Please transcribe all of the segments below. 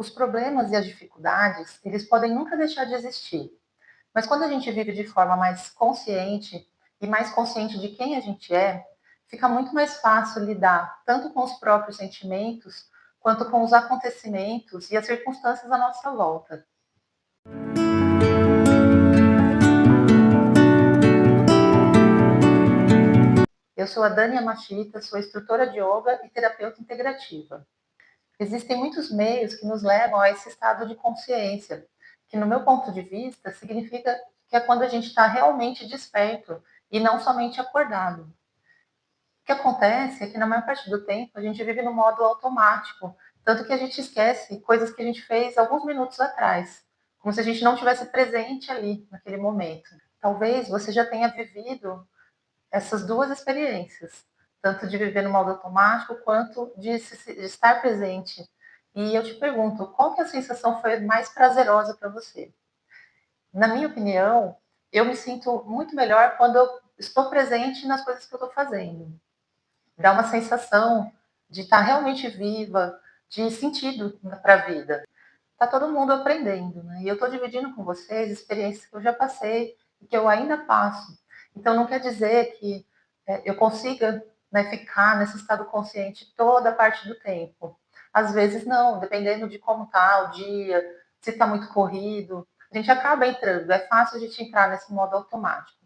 Os problemas e as dificuldades, eles podem nunca deixar de existir, mas quando a gente vive de forma mais consciente e mais consciente de quem a gente é, fica muito mais fácil lidar tanto com os próprios sentimentos, quanto com os acontecimentos e as circunstâncias à nossa volta. Eu sou a Dani Yamashita, sou instrutora de yoga e terapeuta integrativa. Existem muitos meios que nos levam a esse estado de consciência, que, no meu ponto de vista, significa que é quando a gente está realmente desperto e não somente acordado. O que acontece é que, na maior parte do tempo, a gente vive no modo automático, tanto que a gente esquece coisas que a gente fez alguns minutos atrás, como se a gente não tivesse presente ali, naquele momento. Talvez você já tenha vivido essas duas experiências, tanto de viver no modo automático quanto de estar presente. E eu te pergunto, qual que a sensação foi mais prazerosa para você? Na minha opinião, eu me sinto muito melhor quando eu estou presente nas coisas que eu estou fazendo. Dá uma sensação de estar realmente viva, de sentido para a vida. Está todo mundo aprendendo, né? E eu estou dividindo com vocês experiências que eu já passei e que eu ainda passo. Então, não quer dizer que eu consiga, né, ficar nesse estado consciente toda a parte do tempo. Às vezes não, dependendo de como está o dia, se está muito corrido, a gente acaba entrando. É fácil a gente entrar nesse modo automático.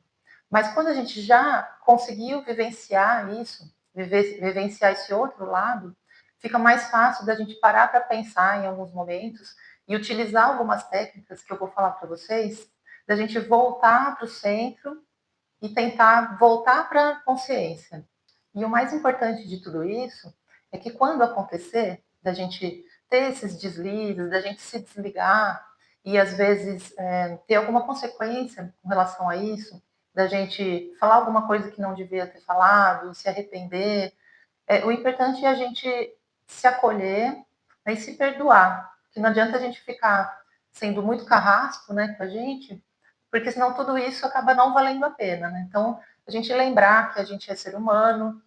Mas quando a gente já conseguiu vivenciar isso, vivenciar esse outro lado, fica mais fácil da gente parar para pensar em alguns momentos e utilizar algumas técnicas que eu vou falar para vocês, da gente voltar para o centro e tentar voltar para a consciência. E o mais importante de tudo isso é que quando acontecer, da gente ter esses deslizes, da gente se desligar e às vezes ter alguma consequência com relação a isso, da gente falar alguma coisa que não devia ter falado, se arrepender, o importante é a gente se acolher, né, e se perdoar, que não adianta a gente ficar sendo muito carrasco, né, com a gente, porque senão tudo isso acaba não valendo a pena, né? Então, a gente lembrar que a gente é ser humano,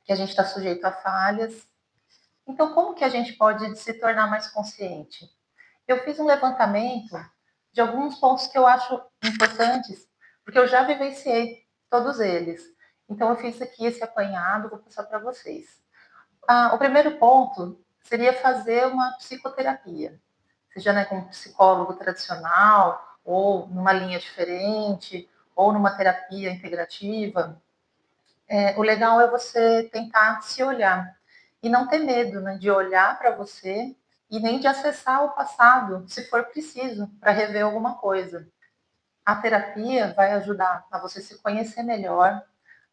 que a gente está sujeito a falhas. Então, como que a gente pode se tornar mais consciente? Eu fiz um levantamento de alguns pontos que eu acho importantes, porque eu já vivenciei todos eles. Então, eu fiz aqui esse apanhado, vou passar para vocês. O primeiro ponto seria fazer uma psicoterapia, seja, né, com um psicólogo tradicional, ou numa linha diferente, ou numa terapia integrativa. O legal é você tentar se olhar e não ter medo, né, de olhar para você e nem de acessar o passado, se for preciso, para rever alguma coisa. A terapia vai ajudar a você se conhecer melhor,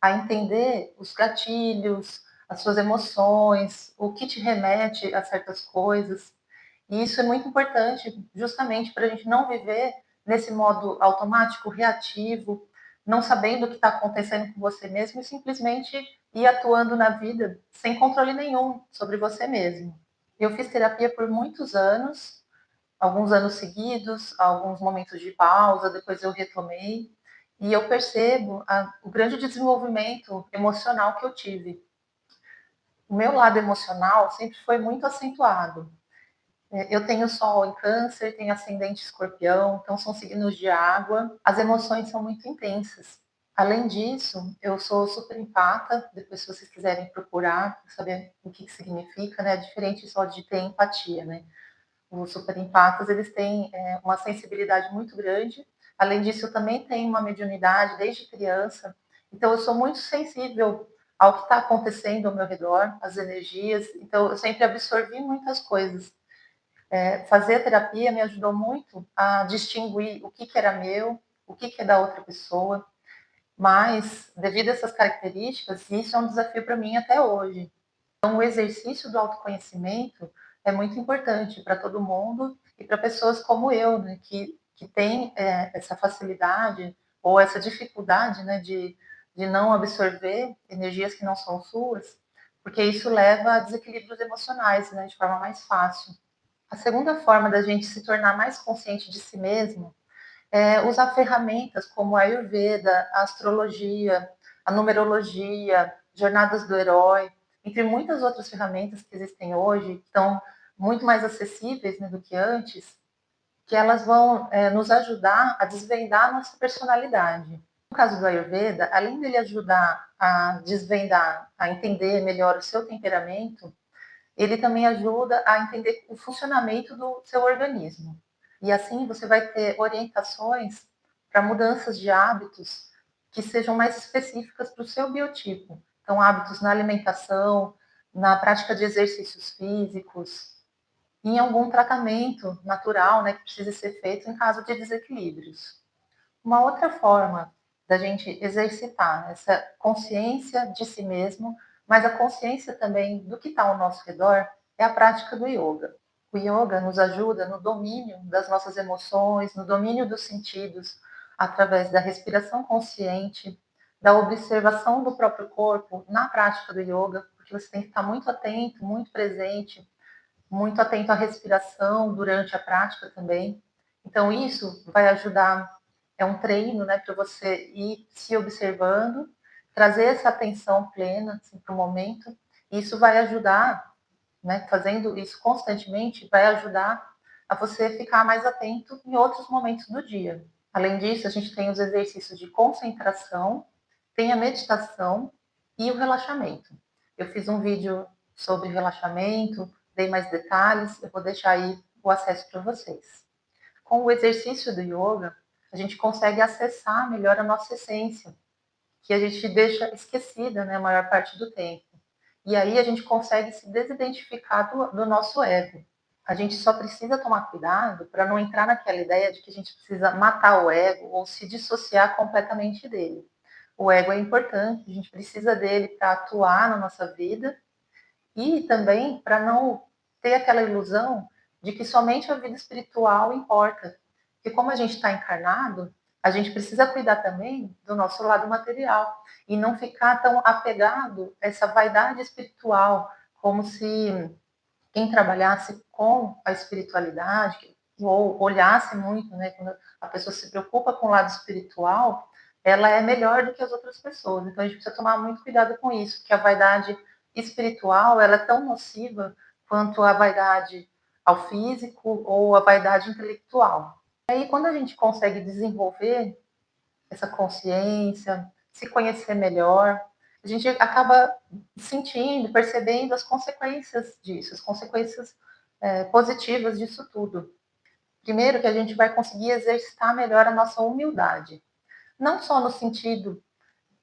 a entender os gatilhos, as suas emoções, o que te remete a certas coisas. E isso é muito importante, justamente para a gente não viver nesse modo automático, reativo, não sabendo o que está acontecendo com você mesmo e simplesmente ir atuando na vida sem controle nenhum sobre você mesmo. Eu fiz terapia por muitos anos, alguns anos seguidos, alguns momentos de pausa, depois eu retomei, e eu percebo o grande desenvolvimento emocional que eu tive. O meu lado emocional sempre foi muito acentuado. Eu tenho Sol em Câncer, tenho ascendente Escorpião, então são signos de água. As emoções são muito intensas. Além disso, eu sou super empata, depois se vocês quiserem procurar, saber o que significa, né? É diferente só de ter empatia, né? Os super empatas, eles têm uma sensibilidade muito grande. Além disso, eu também tenho uma mediunidade desde criança. Então, eu sou muito sensível ao que está acontecendo ao meu redor, as energias. Então, eu sempre absorvi muitas coisas. Fazer a terapia me ajudou muito a distinguir o que era meu, o que é da outra pessoa. Mas, devido a essas características, isso é um desafio para mim até hoje. Então, o exercício do autoconhecimento é muito importante para todo mundo e para pessoas como eu, né, que tem essa facilidade ou essa dificuldade, né, de não absorver energias que não são suas, porque isso leva a desequilíbrios emocionais, né, de forma mais fácil. A segunda forma da gente se tornar mais consciente de si mesmo é usar ferramentas como a Ayurveda, a astrologia, a numerologia, jornadas do herói, entre muitas outras ferramentas que existem hoje, que estão muito mais acessíveis, né, do que antes, que elas vão nos ajudar a desvendar a nossa personalidade. No caso do Ayurveda, além dele ajudar a desvendar, a entender melhor o seu temperamento, ele também ajuda a entender o funcionamento do seu organismo. E assim você vai ter orientações para mudanças de hábitos que sejam mais específicas para o seu biotipo. Então, hábitos na alimentação, na prática de exercícios físicos, em algum tratamento natural, né, que precisa ser feito em caso de desequilíbrios. Uma outra forma da gente exercitar essa consciência de si mesmo, mas a consciência também do que está ao nosso redor, é a prática do yoga. O yoga nos ajuda no domínio das nossas emoções, no domínio dos sentidos, através da respiração consciente, da observação do próprio corpo na prática do yoga, porque você tem que estar muito atento, muito atento à respiração durante a prática também. Então, isso vai ajudar, é um treino, né, para você ir se observando, trazer essa atenção plena assim, para o momento. Isso vai ajudar, né, fazendo isso constantemente, vai ajudar a você ficar mais atento em outros momentos do dia. Além disso, a gente tem os exercícios de concentração, tem a meditação e o relaxamento. Eu fiz um vídeo sobre relaxamento, dei mais detalhes, eu vou deixar aí o acesso para vocês. Com o exercício do yoga, a gente consegue acessar melhor a nossa essência, que a gente deixa esquecida, né, a maior parte do tempo. E aí a gente consegue se desidentificar do nosso ego. A gente só precisa tomar cuidado para não entrar naquela ideia de que a gente precisa matar o ego ou se dissociar completamente dele. O ego é importante, a gente precisa dele para atuar na nossa vida e também para não ter aquela ilusão de que somente a vida espiritual importa. Porque como a gente está encarnado, a gente precisa cuidar também do nosso lado material e não ficar tão apegado a essa vaidade espiritual, como se quem trabalhasse com a espiritualidade ou olhasse muito, né, quando a pessoa se preocupa com o lado espiritual, ela é melhor do que as outras pessoas. Então a gente precisa tomar muito cuidado com isso, porque a vaidade espiritual ela é tão nociva quanto a vaidade ao físico ou a vaidade intelectual. E aí quando a gente consegue desenvolver essa consciência, se conhecer melhor, a gente acaba sentindo, percebendo as consequências disso, as consequências positivas disso tudo. Primeiro, que a gente vai conseguir exercitar melhor a nossa humildade, não só no sentido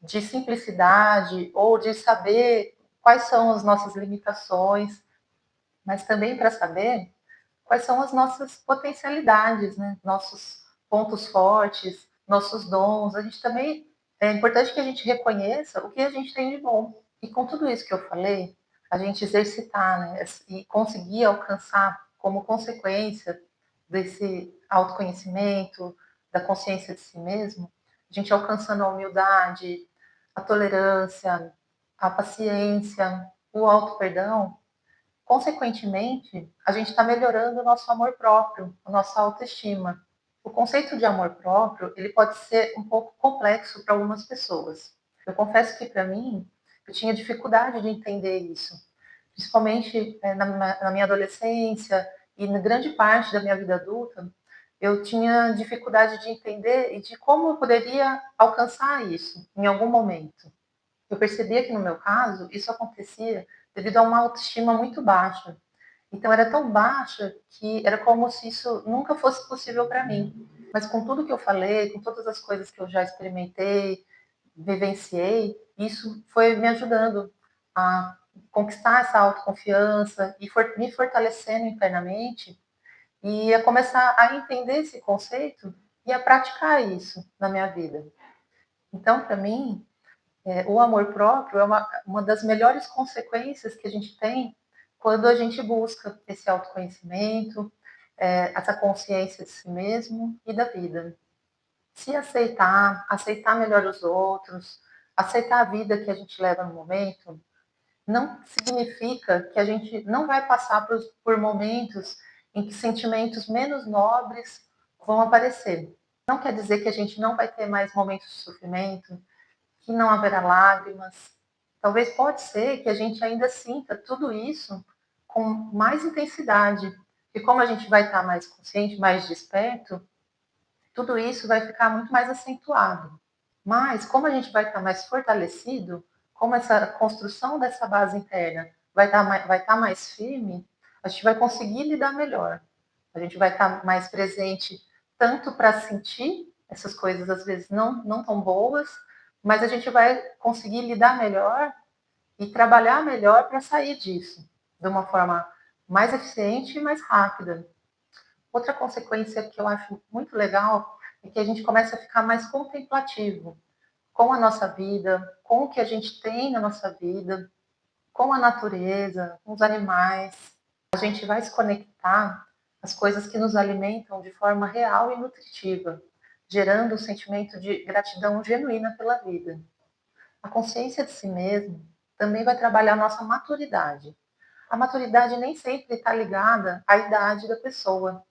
de simplicidade ou de saber quais são as nossas limitações, mas também para saber quais são as nossas potencialidades, né? Nossos pontos fortes, nossos dons. A gente também é importante que a gente reconheça o que a gente tem de bom. E com tudo isso que eu falei, a gente exercitar, né? E conseguir alcançar como consequência desse autoconhecimento, da consciência de si mesmo, a gente alcançando a humildade, a tolerância, a paciência, o auto-perdão, consequentemente, a gente está melhorando o nosso amor próprio, a nossa autoestima. O conceito de amor próprio, ele pode ser um pouco complexo para algumas pessoas. Eu confesso que para mim, eu tinha dificuldade de entender isso, principalmente na minha adolescência e na grande parte da minha vida adulta, eu tinha dificuldade de entender e de como eu poderia alcançar isso em algum momento. Eu percebia que no meu caso, isso acontecia devido a uma autoestima muito baixa. Então era tão baixa que era como se isso nunca fosse possível para mim. Mas com tudo que eu falei, com todas as coisas que eu já experimentei, vivenciei, isso foi me ajudando a conquistar essa autoconfiança e me fortalecendo internamente e a começar a entender esse conceito e a praticar isso na minha vida. Então, para mim, o amor próprio é uma das melhores consequências que a gente tem quando a gente busca esse autoconhecimento, essa consciência de si mesmo e da vida. Se aceitar, aceitar melhor os outros, aceitar a vida que a gente leva no momento, não significa que a gente não vai passar por momentos em que sentimentos menos nobres vão aparecer. Não quer dizer que a gente não vai ter mais momentos de sofrimento, que não haverá lágrimas. Talvez pode ser que a gente ainda sinta tudo isso com mais intensidade. E como a gente vai estar mais consciente, mais desperto, tudo isso vai ficar muito mais acentuado. Mas, como a gente vai estar mais fortalecido, como essa construção dessa base interna vai estar mais firme, a gente vai conseguir lidar melhor. A gente vai estar mais presente tanto para sentir essas coisas, às vezes, não tão boas, mas a gente vai conseguir lidar melhor e trabalhar melhor para sair disso, de uma forma mais eficiente e mais rápida. Outra consequência que eu acho muito legal é que a gente começa a ficar mais contemplativo com a nossa vida, com o que a gente tem na nossa vida, com a natureza, com os animais. A gente vai se conectar às coisas que nos alimentam de forma real e nutritiva, gerando um sentimento de gratidão genuína pela vida. A consciência de si mesmo também vai trabalhar a nossa maturidade. A maturidade nem sempre está ligada à idade da pessoa,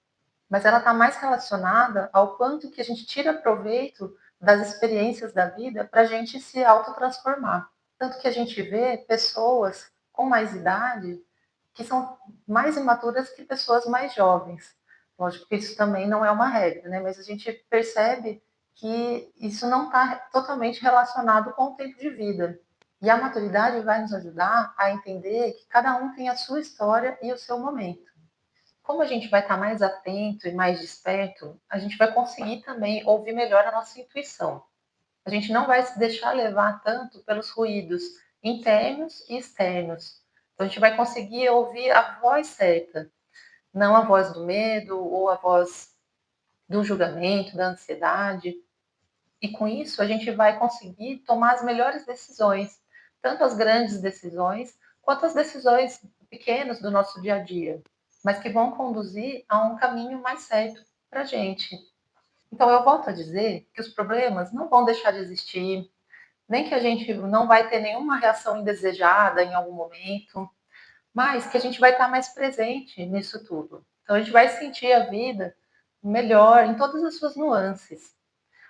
mas ela está mais relacionada ao quanto que a gente tira proveito das experiências da vida para a gente se autotransformar. Tanto que a gente vê pessoas com mais idade que são mais imaturas que pessoas mais jovens. Lógico que isso também não é uma regra, né? Mas a gente percebe que isso não está totalmente relacionado com o tempo de vida. E a maturidade vai nos ajudar a entender que cada um tem a sua história e o seu momento. Como a gente vai estar mais atento e mais desperto, a gente vai conseguir também ouvir melhor a nossa intuição. A gente não vai se deixar levar tanto pelos ruídos internos e externos. Então, a gente vai conseguir ouvir a voz certa, não a voz do medo ou a voz do julgamento, da ansiedade. E com isso, a gente vai conseguir tomar as melhores decisões, tanto as grandes decisões, quanto as decisões pequenas do nosso dia a dia, mas que vão conduzir a um caminho mais certo para a gente. Então, eu volto a dizer que os problemas não vão deixar de existir, nem que a gente não vai ter nenhuma reação indesejada em algum momento, mas que a gente vai estar mais presente nisso tudo. Então, a gente vai sentir a vida melhor em todas as suas nuances.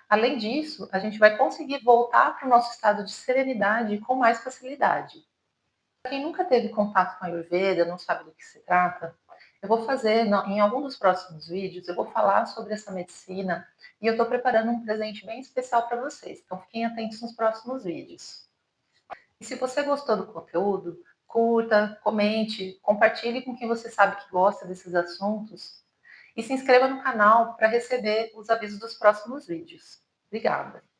Além disso, a gente vai conseguir voltar para o nosso estado de serenidade com mais facilidade. Para quem nunca teve contato com a Ayurveda, não sabe do que se trata, eu vou fazer, em algum dos próximos vídeos, eu vou falar sobre essa medicina e eu estou preparando um presente bem especial para vocês. Então, fiquem atentos nos próximos vídeos. E se você gostou do conteúdo, curta, comente, compartilhe com quem você sabe que gosta desses assuntos e se inscreva no canal para receber os avisos dos próximos vídeos. Obrigada!